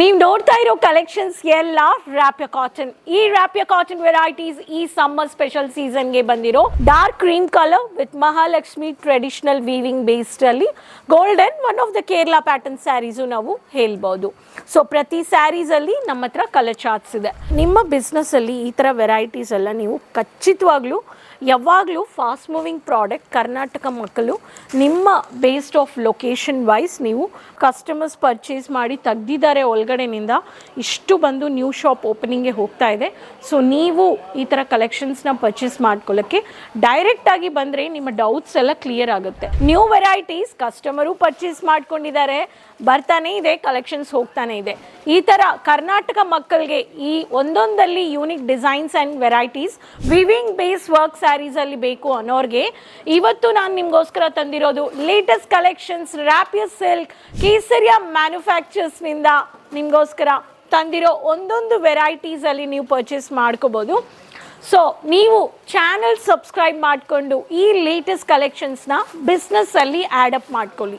ನೀವು ನೋಡ್ತಾ ಇರೋ ಕಲೆಕ್ಷನ್ಸ್ ಎಲ್ಲ ರ್ಯಾಪಿಯಾ ಕಾಟನ್. ಈ ರ್ಯಾಪಿಯಾ ಕಾಟನ್ ವೆರೈಟೀಸ್ ಈ ಸಮ್ಮರ್ ಸ್ಪೆಷಲ್ ಸೀಸನ್ಗೆ ಬಂದಿರೋ dark cream colour with Mahalakshmi traditional weaving based ಅಲ್ಲಿ golden one of the Kerala pattern saris ನಾವು ಹೇಳ್ಬೋದು. ಸೊ ಪ್ರತಿ ಸ್ಯಾರೀಸ್ ಅಲ್ಲಿ ನಮ್ಮ ಹತ್ರ ಕಲರ್ ಚಾರ್ಟ್ಸ್ ಇದೆ. ನಿಮ್ಮ ಬಿಸ್ನೆಸ್ ಅಲ್ಲಿ ಈ ತರ ವೆರೈಟೀಸ್ ಎಲ್ಲ ನೀವು ಖಚಿತವಾಗ್ಲೂ ಯಾವಾಗಲೂ ಫಾಸ್ಟ್ ಮೂವಿಂಗ್ ಪ್ರಾಡಕ್ಟ್ ಕರ್ನಾಟಕ ಮಕ್ಕಳು ನಿಮ್ಮ ಬೇಸ್ಡ್ ಆಫ್ ಲೊಕೇಶನ್ ವೈಸ್ ನೀವು ಕಸ್ಟಮರ್ಸ್ ಪರ್ಚೇಸ್ ಮಾಡಿ ತೆಗ್ದಿದ್ದಾರೆ ಒಳಗಡೆನಿಂದ ಇಷ್ಟು ಬಂದು ನ್ಯೂ ಶಾಪ್ ಓಪನಿಂಗ್ಗೆ ಹೋಗ್ತಾ ಇದೆ. ಸೊ ನೀವು ಈ ಥರ ಕಲೆಕ್ಷನ್ಸ್ನ ಪರ್ಚೇಸ್ ಮಾಡ್ಕೊಳ್ಳೋಕ್ಕೆ ಡೈರೆಕ್ಟಾಗಿ ಬಂದರೆ ನಿಮ್ಮ ಡೌಟ್ಸ್ ಎಲ್ಲ ಕ್ಲಿಯರ್ ಆಗುತ್ತೆ. ನ್ಯೂ ವೆರೈಟೀಸ್ ಕಸ್ಟಮರು ಪರ್ಚೇಸ್ ಮಾಡ್ಕೊಂಡಿದ್ದಾರೆ, ಬರ್ತಾನೆ ಇದೆ, ಕಲೆಕ್ಷನ್ಸ್ ಹೋಗ್ತಾನೆ ಇದೆ. ಈ ಥರ ಕರ್ನಾಟಕ ಮಕ್ಕಳಿಗೆ ಈ ಒಂದೊಂದಲ್ಲಿ unique designs and varieties weaving base work ಸ್ಯಾರೀಸಲ್ಲಿ ಬೇಕು ಅನ್ನೋರಿಗೆ ಇವತ್ತು ನಾನು ನಿಮಗೋಸ್ಕರ ತಂದಿರೋದು latest collections rapier silk Kesariya ಮ್ಯಾನುಫ್ಯಾಕ್ಚರ್ಸ್ನಿಂದ ನಿಮಗೋಸ್ಕರ ತಂದಿರೋ ಒಂದೊಂದು ವೆರೈಟೀಸಲ್ಲಿ ನೀವು ಪರ್ಚೇಸ್ ಮಾಡ್ಕೋಬೋದು. ಸೊ ನೀವು ಚಾನಲ್ ಸಬ್ಸ್ಕ್ರೈಬ್ ಮಾಡಿಕೊಂಡು ಈ ಲೇಟೆಸ್ಟ್ ಕಲೆಕ್ಷನ್ಸ್ನ ಬಿಸ್ನೆಸ್ಸಲ್ಲಿ ಆ್ಯಡಪ್ ಮಾಡ್ಕೊಳ್ಳಿ.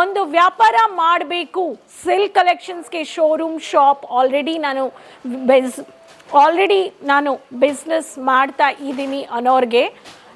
ಒಂದು ವ್ಯಾಪಾರ ಮಾಡಬೇಕು, ಸಿಲ್ಕ್ ಕಲೆಕ್ಷನ್ಸ್ಗೆ ಶೋರೂಮ್ ಶಾಪ್ ಆಲ್ರೆಡಿ ನಾನು ಬಿಸ್ನೆಸ್ ಮಾಡ್ತಾ ಇದ್ದೀನಿ ಅನ್ನೋರಿಗೆ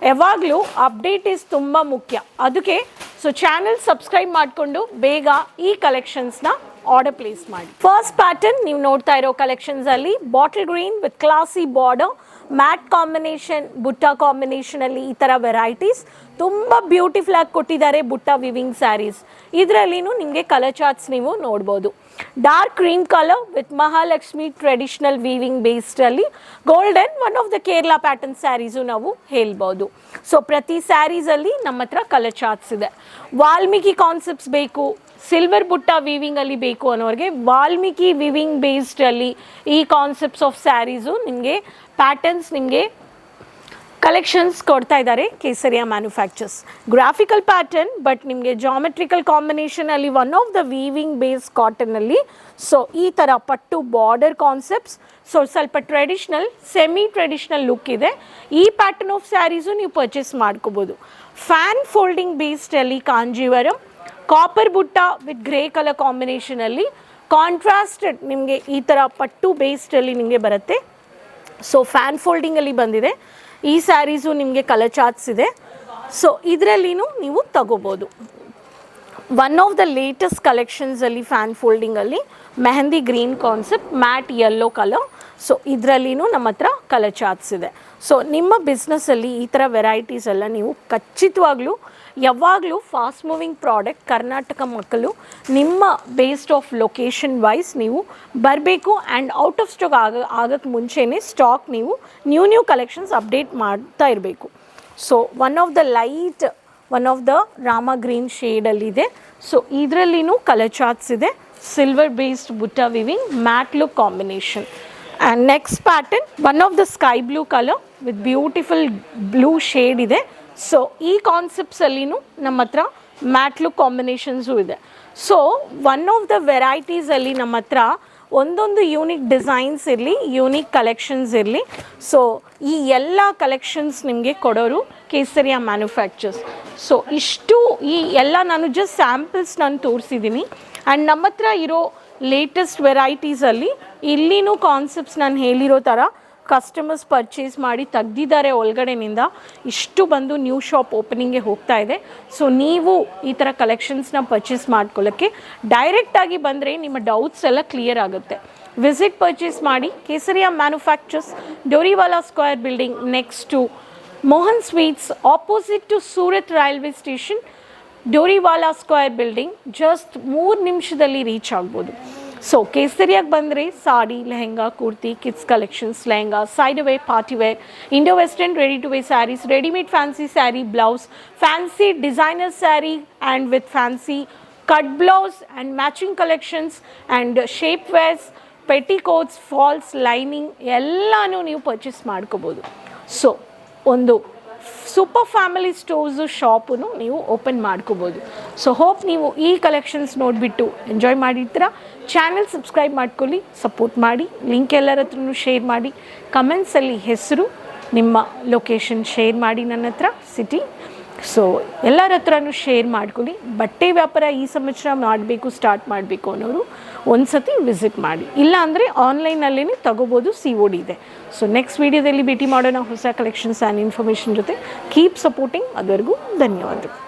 ಯಾವಾಗಲೂ ಅಪ್ಡೇಟ್ ಇಸ್ ತುಂಬ ಮುಖ್ಯ. ಅದಕ್ಕೆ ಸೊ ಚಾನಲ್ ಸಬ್ಸ್ಕ್ರೈಬ್ ಮಾಡಿಕೊಂಡು ಬೇಗ ಈ ಕಲೆಕ್ಷನ್ಸ್ನ ಆರ್ಡರ್ ಪ್ಲೇಸ್ ಮಾಡಿ. ಫಸ್ಟ್ ಪ್ಯಾಟರ್ನ್ ನೀವು ನೋಡ್ತಾ ಇರೋ ಕಲೆಕ್ಷನ್ಸಲ್ಲಿ bottle green with classy border, matt combination, butta ಕಾಂಬಿನೇಷನಲ್ಲಿ ಈ ಥರ ವೆರೈಟೀಸ್ ತುಂಬ ಬ್ಯೂಟಿಫುಲ್ ಆಗಿ ಕೊಟ್ಟಿದ್ದಾರೆ. ಬುಟ್ಟ ವಿವಿಂಗ್ ಸ್ಯಾರೀಸ್ ಇದರಲ್ಲಿನೂ ನಿಮಗೆ ಕಲರ್ ಚಾರ್ಟ್ಸ್ ನೀವು ನೋಡ್ಬೋದು. Dark cream colour with Mahalakshmi traditional weaving ಬೇಸ್ಡಲ್ಲಿ golden one of the Kerala pattern saris ನಾವು ಹೇಳ್ಬೋದು. ಸೊ ಪ್ರತಿ ಸ್ಯಾರೀಸಲ್ಲಿ ನಮ್ಮ ಹತ್ರ ಕಲರ್ ಚಾರ್ಟ್ಸ್ ಇದೆ. ವಾಲ್ಮೀಕಿ ಕಾನ್ಸೆಪ್ಟ್ಸ್ ಬೇಕು, ಸಿಲ್ವರ್ ಬುಟ್ಟ ವೀವಿಂಗಲ್ಲಿ ಬೇಕು ಅನ್ನೋರಿಗೆ ವಾಲ್ಮೀಕಿ ವಿವಿಂಗ್ ಬೇಸ್ಡಲ್ಲಿ ಈ ಕಾನ್ಸೆಪ್ಟ್ಸ್ ಆಫ್ ಸ್ಯಾರೀಸು ನಿಮಗೆ ಪ್ಯಾಟರ್ನ್ಸ್ ನಿಮಗೆ ಕಲೆಕ್ಷನ್ಸ್ ಕೊಡ್ತಾ ಇದ್ದಾರೆ Kesariya manufacturers. Graphical pattern but ನಿಮಗೆ ಜಾಮೆಟ್ರಿಕಲ್ ಕಾಂಬಿನೇಷನಲ್ಲಿ one of the weaving base ಕಾಟನಲ್ಲಿ ಸೊ ಈ ಥರ ಪಟ್ಟು ಬಾರ್ಡರ್ ಕಾನ್ಸೆಪ್ಟ್ಸ್. ಸೊ ಸ್ವಲ್ಪ ಟ್ರೆಡಿಷ್ನಲ್ ಸೆಮಿ ಟ್ರೆಡಿಷ್ನಲ್ ಲುಕ್ ಇದೆ. ಈ ಪ್ಯಾಟರ್ನ್ ಆಫ್ ಸ್ಯಾರೀಸು ನೀವು ಪರ್ಚೇಸ್ ಮಾಡ್ಕೋಬೋದು. ಫ್ಯಾನ್ ಫೋಲ್ಡಿಂಗ್ ಬೇಸ್ಡಲ್ಲಿ Kanjeevaram, copper butta with grey colour ಕಾಂಬಿನೇಷನಲ್ಲಿ ಕಾಂಟ್ರಾಸ್ಟೆಡ್ ನಿಮಗೆ ಈ ಥರ ಪಟ್ಟು ಬೇಸ್ಡಲ್ಲಿ ನಿಮಗೆ ಬರುತ್ತೆ. ಸೊ ಫ್ಯಾನ್ ಫೋಲ್ಡಿಂಗಲ್ಲಿ ಬಂದಿದೆ. ಈ ಸ್ಯಾರೀಸು ನಿಮಗೆ ಕಲರ್ ಚಾರ್ಟ್ಸ್ ಇದೆ. ಸೊ ಇದರಲ್ಲಿನೂ ನೀವು ತಗೋಬೋದು. ಒನ್ ಆಫ್ ದ ಲೇಟೆಸ್ಟ್ ಕಲೆಕ್ಷನ್ಸಲ್ಲಿ ಫ್ಯಾನ್ ಫೋಲ್ಡಿಂಗಲ್ಲಿ mehndi green concept, matt yellow colour. So ಇದರಲ್ಲಿನೂ ನಮ್ಮ ಹತ್ರ ಕಲರ್ ಚಾರ್ಟ್ಸ್ ಇದೆ. ಸೊ ನಿಮ್ಮ ಬಿಸ್ನೆಸ್ಸಲ್ಲಿ ಈ ಥರ ವೆರೈಟೀಸ್ ಎಲ್ಲ ನೀವು ಖಚಿತವಾಗ್ಲೂ ಯಾವಾಗಲೂ ಫಾಸ್ಟ್ ಮೂವಿಂಗ್ ಪ್ರಾಡಕ್ಟ್ ಕರ್ನಾಟಕ ಮಕ್ಕಳು ನಿಮ್ಮ ಬೇಸ್ಡ್ ಆಫ್ ಲೊಕೇಶನ್ ವೈಸ್ ನೀವು ಬರಬೇಕು. ಆ್ಯಂಡ್ ಔಟ್ ಆಫ್ ಸ್ಟಾಕ್ ಆಗೋಕ್ಕೆ ಮುಂಚೆನೇ ಸ್ಟಾಕ್ ನೀವು ನ್ಯೂ ಕಲೆಕ್ಷನ್ಸ್ ಅಪ್ಡೇಟ್ ಮಾಡ್ತಾ ಇರಬೇಕು. So one of the Rama green ಶೇಡಲ್ಲಿದೆ. ಸೊ ಇದರಲ್ಲಿನೂ ಕಲರ್ ಚಾರ್ಟ್ಸ್ ಇದೆ. Silver based butta weaving matt look combination. And next pattern one of the sky blue colour with beautiful blue shade ಇದೆ. So ಈ ಕಾನ್ಸೆಪ್ಟ್ಸಲ್ಲಿನೂ ನಮ್ಮ ಹತ್ರ ಮ್ಯಾಟ್ ಲುಕ್ ಕಾಂಬಿನೇಷನ್ಸು ಇದೆ. So one of the ವೆರೈಟೀಸಲ್ಲಿ ನಮ್ಮ ಹತ್ರ ಒಂದೊಂದು ಯೂನಿಕ್ ಡಿಸೈನ್ಸ್ ಇರಲಿ, ಯೂನಿಕ್ ಕಲೆಕ್ಷನ್ಸ್ ಇರಲಿ. ಸೊ ಈ ಎಲ್ಲ ಕಲೆಕ್ಷನ್ಸ್ ನಿಮಗೆ ಕೊಡೋರು ಕೇಸರಿಯಾ ಮ್ಯಾನುಫ್ಯಾಕ್ಚರ್ಸ್. ಸೊ ಇಷ್ಟು ಈ ಎಲ್ಲ ನಾನು ಜಸ್ಟ್ ಸ್ಯಾಂಪಲ್ಸ್ ನಾನು ತೋರಿಸಿದ್ದೀನಿ. ಆ್ಯಂಡ್ ನಮ್ಮ ಹತ್ರ ಇರೋ ಲೇಟೆಸ್ಟ್ ವೆರೈಟೀಸಲ್ಲಿ ಇಲ್ಲಿನೂ ಕಾನ್ಸೆಪ್ಟ್ಸ್ ನಾನು ಹೇಳಿರೋ ಥರ ಕಸ್ಟಮರ್ಸ್ ಪರ್ಚೇಸ್ ಮಾಡಿ ತೆಗ್ದಿದ್ದಾರೆ ಒಳಗಡೆನಿಂದ ಇಷ್ಟು ಬಂದು ನ್ಯೂ ಶಾಪ್ ಓಪನಿಂಗ್ಗೆ ಹೋಗ್ತಾ ಇದೆ. ಸೊ ನೀವು ಈ ಥರ ಕಲೆಕ್ಷನ್ಸ್ನ ಪರ್ಚೇಸ್ ಮಾಡ್ಕೊಳ್ಳೋಕ್ಕೆ ಡೈರೆಕ್ಟಾಗಿ ಬಂದರೆ ನಿಮ್ಮ ಡೌಟ್ಸ್ ಎಲ್ಲ ಕ್ಲಿಯರ್ ಆಗುತ್ತೆ. ವಿಸಿಟ್ ಪರ್ಚೇಸ್ ಮಾಡಿ. Kesariya manufacturers, Doriwala square building next to Mohan sweets, opposite to Surat railway station, Doriwala square building. Just 3 ನಿಮಿಷದಲ್ಲಿ ರೀಚ್ ಆಗ್ಬೋದು. ಸೊ ಕೇಸರಿಯಾಗಿ ಬಂದರೆ sari, lehenga, kurti, kids collections, lehenga, side way, party wear, Indo western ready to wear saris, readymade fancy sari, blouse, fancy designer sari and with fancy cut blouse and matching collections and shape wears, petticoats, falls, lining ಎಲ್ಲನೂ ನೀವು purchase ಮಾಡ್ಕೋಬೋದು. So ಒಂದು super family stores ಶಾಪನ್ನು ನೀವು open ಮಾಡ್ಕೋಬೋದು. So hope ನೀವು ಈ collections ನೋಡಿಬಿಟ್ಟು enjoy ಮಾಡಿರ್ತೀರ. Channel subscribe ಮಾಡ್ಕೊಳ್ಳಿ, ಸಪೋರ್ಟ್ ಮಾಡಿ, ಲಿಂಕ್ ಎಲ್ಲರ ಹತ್ರನೂ ಶೇರ್ ಮಾಡಿ. ಕಮೆಂಟ್ಸಲ್ಲಿ ಹೆಸರು, ನಿಮ್ಮ ಲೊಕೇಶನ್ ಶೇರ್ ಮಾಡಿ ನನ್ನ ಹತ್ರ, ಸಿಟಿ. ಸೊ ಎಲ್ಲರ ಹತ್ರನೂ ಶೇರ್ ಮಾಡ್ಕೊಳ್ಳಿ. ಬಟ್ಟೆ ವ್ಯಾಪಾರ ಈ ಸಂವತ್ಸರ ಮಾಡಬೇಕು, ಸ್ಟಾರ್ಟ್ ಮಾಡಬೇಕು ಅನ್ನೋರು ಒಂದು ಸತಿ ವಿಸಿಟ್ ಮಾಡಿ. ಇಲ್ಲ ಅಂದರೆ ಆನ್ಲೈನಲ್ಲೇ ತಗೋಬೋದು, COD ಇದೆ. ಸೊ ನೆಕ್ಸ್ಟ್ ವೀಡಿಯೋದಲ್ಲಿ ಭೇಟಿ ಮಾಡೋಣ ಹೊಸ ಕಲೆಕ್ಷನ್ಸ್ ಆ್ಯಂಡ್ ಇನ್ಫಾರ್ಮೇಷನ್ ಜೊತೆ. Keep supporting. ಅದುವರೆಗೂ ಧನ್ಯವಾದಗಳು.